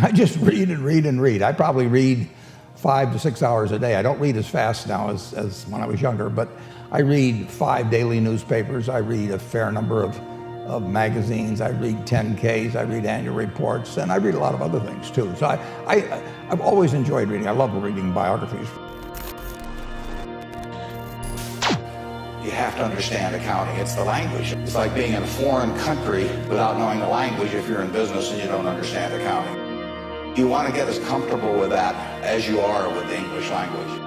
I just read and read and read. I probably read 5 to 6 hours a day. I don't read as fast now as when I was younger, but I read 5 daily newspapers. I read a fair number of magazines. I read 10Ks. I read annual reports, and I read a lot of other things too. So I've always enjoyed reading. I love reading biographies. You have to understand accounting. It's the language. It's like being in a foreign country without knowing the language if you're in business and you don't understand accounting. You want to get as comfortable with that as you are with the English language.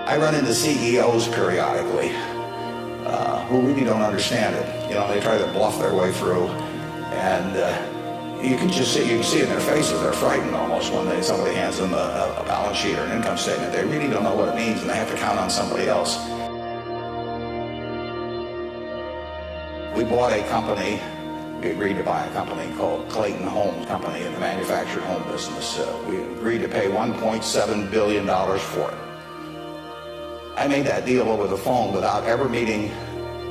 I run into CEOs periodically who really don't understand it. You know, they try to bluff their way through, and you can see in their faces, they're frightened almost when somebody hands them a balance sheet or an income statement. They really don't know what it means, and they have to count on somebody else. We bought a company. We agreed to buy a company called Clayton Homes Company in the manufactured home business. We agreed to pay $1.7 billion for it. I made that deal over the phone without ever meeting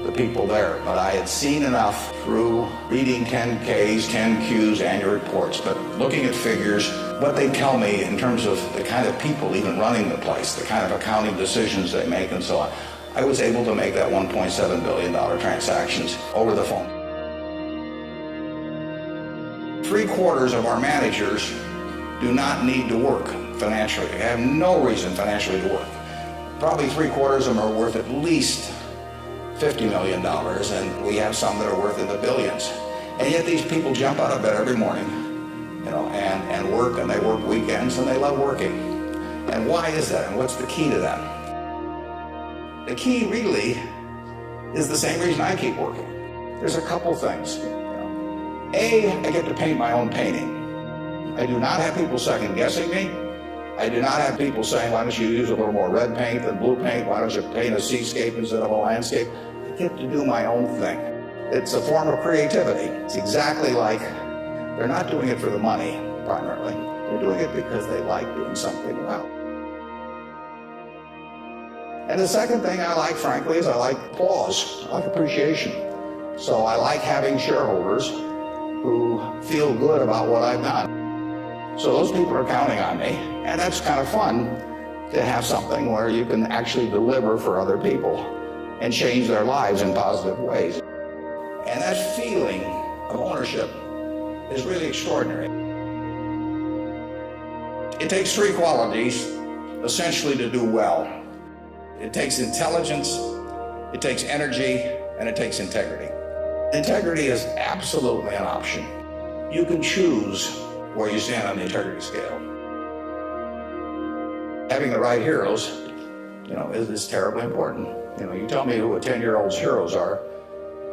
the people there, but I had seen enough through reading 10Ks, 10Qs, annual reports, but looking at figures, what they tell me in terms of the kind of people even running the place, the kind of accounting decisions they make and so on. I was able to make that $1.7 billion transactions over the phone. 3/4 of our managers do not need to work financially. They have no reason financially to work. Probably 3/4 of them are worth at least $50 million, and we have some that are worth in the billions. And yet these people jump out of bed every morning, you know, and work, and they work weekends, and they love working. And why is that? And what's the key to that? The key really is the same reason I keep working. There's a couple things. A, I get to paint my own painting. I do not have people second guessing me. I do not have people saying, why don't you use a little more red paint than blue paint? Why don't you paint a seascape instead of a landscape? I get to do my own thing. It's a form of creativity. It's exactly like they're not doing it for the money, primarily. They're doing it because they like doing something well. And the second thing I like, frankly, is I like applause. I like appreciation. So I like having shareholders who feel good about what I've done. So those people are counting on me, and that's kind of fun to have something where you can actually deliver for other people and change their lives in positive ways. And that feeling of ownership is really extraordinary. It takes 3 qualities, essentially, to do well. It takes intelligence, it takes energy, and it takes integrity. Integrity is absolutely an option. You can choose where you stand on the integrity scale. Having the right heroes, you know, is terribly important. You know, you tell me who a 10-year-old's heroes are,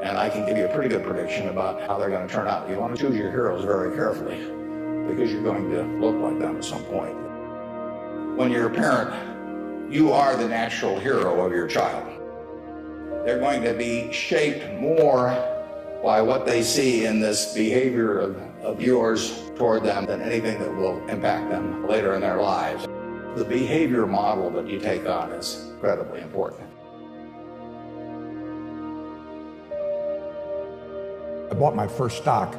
and I can give you a pretty good prediction about how they're going to turn out. You want to choose your heroes very carefully, because you're going to look like them at some point. When you're a parent, you are the natural hero of your child. They're going to be shaped more by what they see in this behavior of yours toward them than anything that will impact them later in their lives. The behavior model that you take on is incredibly important. I bought my first stock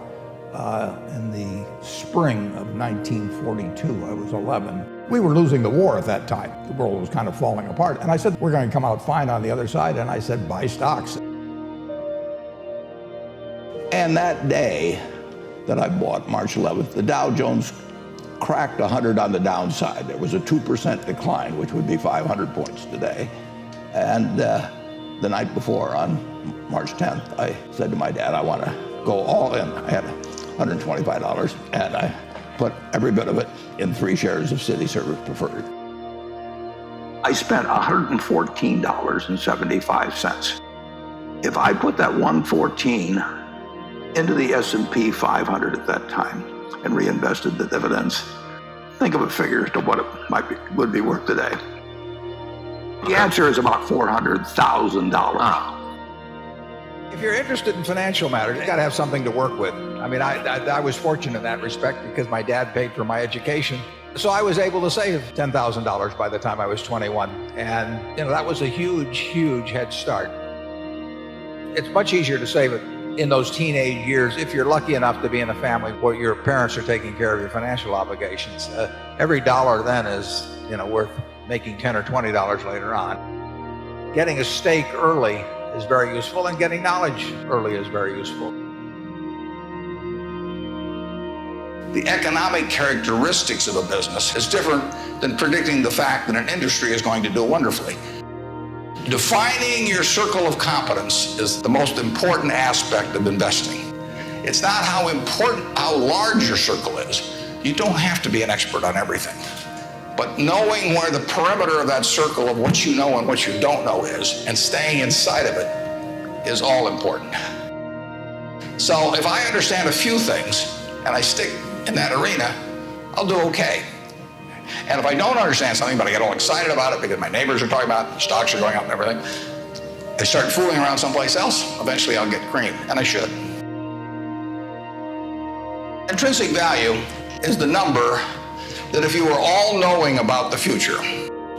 in the spring of 1942. I was 11. We were losing the war at that time. The world was kind of falling apart. And I said, we're going to come out fine on the other side. And I said, buy stocks. And that day that I bought, March 11th, the Dow Jones cracked 100 on the downside. There was a 2% decline, which would be 500 points today. And the night before, on March 10th, I said to my dad, I want to go all in. I had $125, and I put every bit of it in 3 shares of City Service Preferred. I spent $114.75. If I put that 114 into the S&P 500 at that time and reinvested the dividends, think of a figure as to what it would be worth today. The answer is about $400,000. If you're interested in financial matters, you got to have something to work with. I mean, I was fortunate in that respect because my dad paid for my education. So I was able to save $10,000 by the time I was 21. And, you know, that was a huge, huge head start. It's much easier to save it in those teenage years, if you're lucky enough to be in a family where your parents are taking care of your financial obligations, every dollar then is, worth making $10 or $20 later on. Getting a stake early is very useful, and getting knowledge early is very useful. The economic characteristics of a business is different than predicting the fact that an industry is going to do wonderfully. Defining your circle of competence is the most important aspect of investing. It's not how large your circle is. You don't have to be an expert on everything. But knowing where the perimeter of that circle of what you know and what you don't know is, and staying inside of it, is all important. So if I understand a few things and I stick in that arena, I'll do okay. And if I don't understand something, but I get all excited about it because my neighbors are talking about it, stocks are going up and everything, I start fooling around someplace else, eventually I'll get creamed, and I should. Intrinsic value is the number that if you were all knowing about the future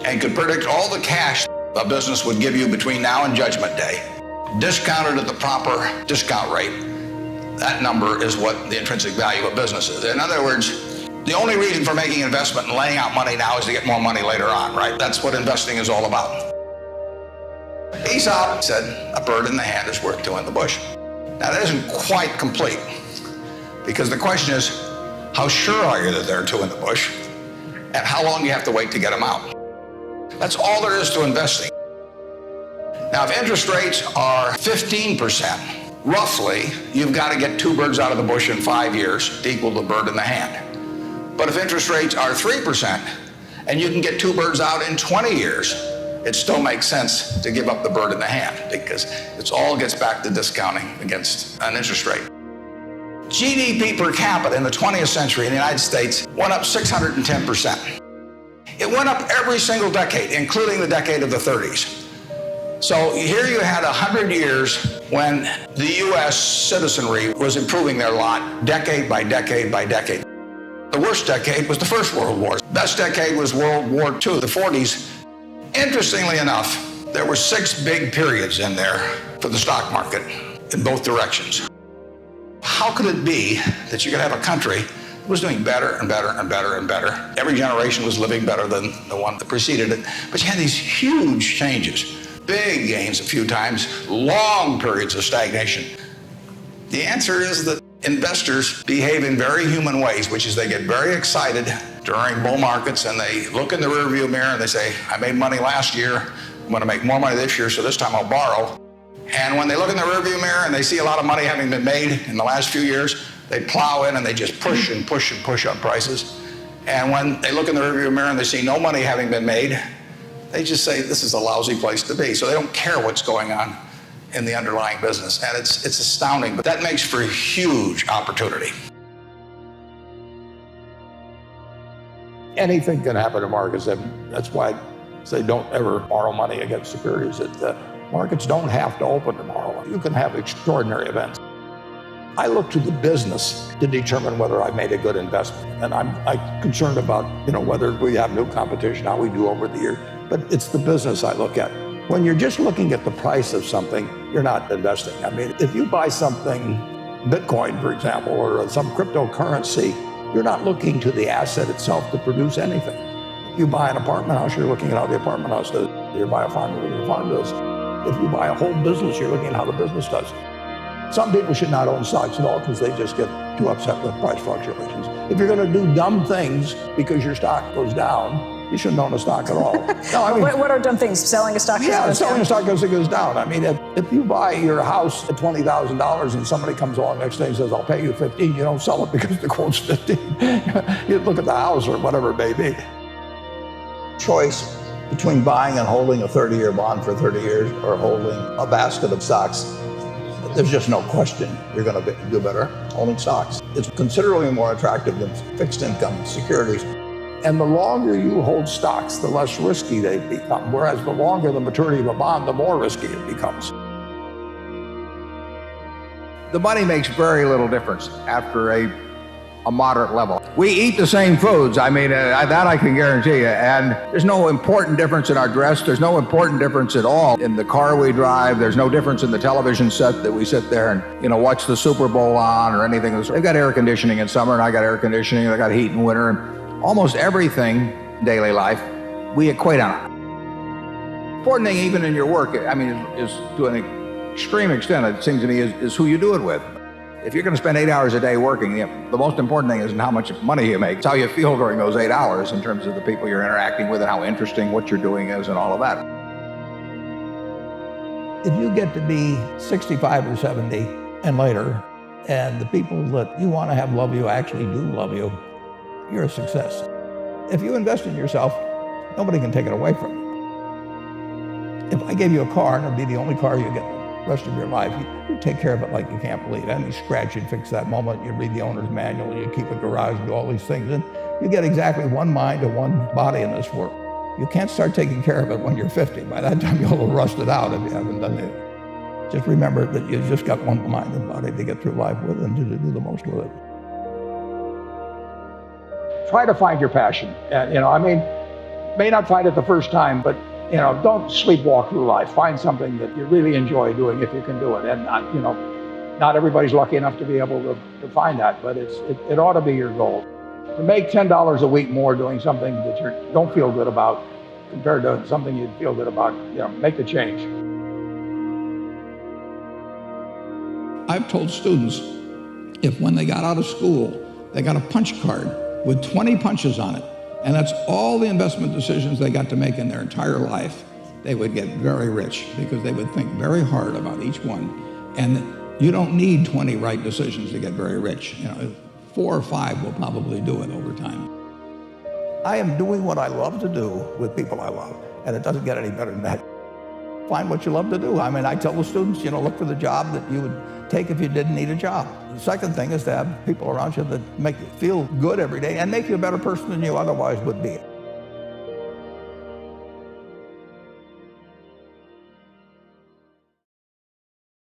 and could predict all the cash a business would give you between now and Judgment Day, discounted at the proper discount rate, that number is what the intrinsic value of business is. In other words, the only reason for making investment and laying out money now is to get more money later on, right? That's what investing is all about. Aesop said, a bird in the hand is worth two in the bush. Now that isn't quite complete, because the question is, how sure are you that there are two in the bush? And how long do you have to wait to get them out? That's all there is to investing. Now, if interest rates are 15%, roughly, you've got to get two birds out of the bush in 5 years to equal the bird in the hand. But if interest rates are 3% and you can get two birds out in 20 years, it still makes sense to give up the bird in the hand, because it all gets back to discounting against an interest rate. GDP per capita in the 20th century in the United States went up 610%. It went up every single decade, including the decade of the 30s. So here you had 100 years when the U.S. citizenry was improving their lot decade by decade by decade. The worst decade was the First World War. Best decade was World War II, the 40s. Interestingly enough, there were 6 big periods in there for the stock market in both directions. How could it be that you could have a country that was doing better and better and better and better? Every generation was living better than the one that preceded it, but you had these huge changes, big gains a few times, long periods of stagnation. The answer is that investors behave in very human ways, which is they get very excited during bull markets and they look in the rearview mirror and they say, I made money last year, I'm going to make more money this year, so this time I'll borrow. And when they look in the rearview mirror and they see a lot of money having been made in the last few years, they plow in and they just push and push and push on prices. And when they look in the rearview mirror and they see no money having been made, they just say this is a lousy place to be. So they don't care what's going on in the underlying business. And it's astounding, but that makes for a huge opportunity. Anything can happen in markets. That's why I say don't ever borrow money against securities. Markets don't have to open tomorrow. You can have extraordinary events. I look to the business to determine whether I made a good investment. And I'm concerned about, whether we have new competition, how we do over the years. But it's the business I look at. When you're just looking at the price of something, you're not investing. I mean, if you buy something, Bitcoin, for example, or some cryptocurrency, you're not looking to the asset itself to produce anything. If you buy an apartment house, you're looking at how the apartment house does. If you buy a farm, you're looking at how the farm does. If you buy a whole business, you're looking at how the business does. Some people should not own stocks at all because they just get too upset with price fluctuations. If you're going to do dumb things because your stock goes down, you shouldn't own a stock at all. No, I mean, what are dumb things? Selling a stock? Yeah, selling a stock because it goes down. I mean, if you buy your house at $20,000 and somebody comes along next day and says, I'll pay you 15, you don't sell it because the quote's 15. You look at the house or whatever it may be. Choice between buying and holding a 30-year bond for 30 years or holding a basket of stocks, there's just no question you're going to do better holding stocks. It's considerably more attractive than fixed income securities. And the longer you hold stocks, the less risky they become. Whereas the longer the maturity of a bond, the more risky it becomes. The money makes very little difference after a a moderate level. We eat the same foods. I mean, that I can guarantee you. And there's no important difference in our dress. There's no important difference at all in the car we drive. There's no difference in the television set that we sit there and, watch the Super Bowl on or anything. They've got air conditioning in summer, and I got air conditioning. They got heat in winter. And almost everything in daily life, we equate on it. Important thing, even in your work, is to an extreme extent, it seems to me, is who you do it with. If you're going to spend 8 hours a day working, the most important thing isn't how much money you make. It's how you feel during those 8 hours in terms of the people you're interacting with and how interesting what you're doing is and all of that. If you get to be 65 or 70 and later, and the people that you want to have love you actually do love you, you're a success. If you invest in yourself, nobody can take it away from you. If I gave you a car and it'd be the only car you get the rest of your life, you take care of it like you can't believe it. Any scratch, you'd fix that moment. You'd read the owner's manual. You'd keep a garage, do all these things. And you get exactly one mind and one body in this world. You can't start taking care of it when you're 50. By that time, you'll have rusted out if you haven't done it. Just remember that you've just got one mind and body to get through life with and to do the most with it. Try to find your passion. May not find it the first time, but don't sleepwalk through life. Find something that you really enjoy doing if you can do it. And not everybody's lucky enough to be able to find that, but it ought to be your goal. To make $10 a week more doing something that you don't feel good about compared to something you'd feel good about, make the change. I've told students, if when they got out of school, they got a punch card with 20 punches on it, and that's all the investment decisions they got to make in their entire life, they would get very rich because they would think very hard about each one. And you don't need 20 right decisions to get very rich. 4 or 5 will probably do it over time. I am doing what I love to do with people I love, and it doesn't get any better than that. Find what you love to do. I tell the students, look for the job that you would take if you didn't need a job. The second thing is to have people around you that make you feel good every day and make you a better person than you otherwise would be.